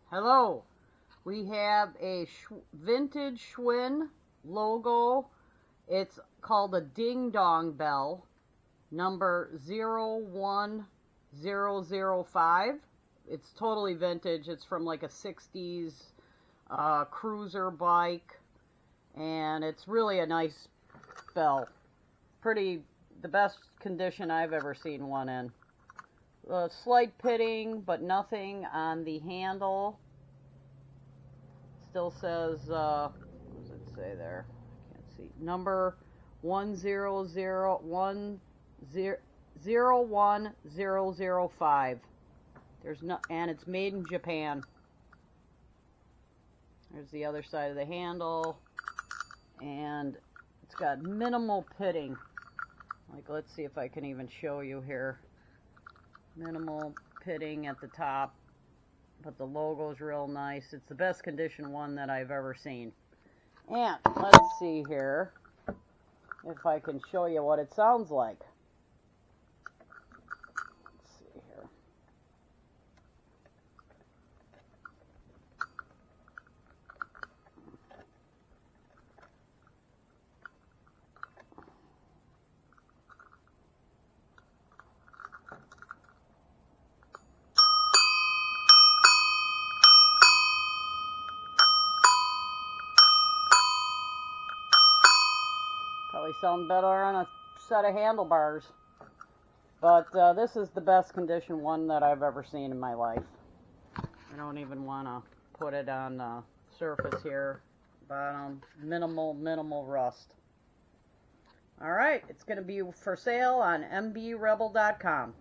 Hello, we have a vintage Schwinn logo. It's called a Ding Dong Bell, number 01005. It's totally vintage. It's from like a 60s cruiser bike, and it's really a nice bell. The best condition I've ever seen one in. Slight pitting, but nothing on the handle. Still says, what does it say there? I can't see. Number 01005. There's no, and it's made in Japan. There's the other side of the handle, and it's got minimal pitting. Like, let's see if I can even show you here. Minimal pitting at the top, but the logo's real nice. It's the best condition one that I've ever seen. And let's see here if I can show you what it sounds like. Let's see here. Probably sound better on a set of handlebars. But this is the best condition one that I've ever seen in my life. I don't even want to put it on the surface here. Bottom, minimal rust. Alright, it's going to be for sale on mbrebel.com.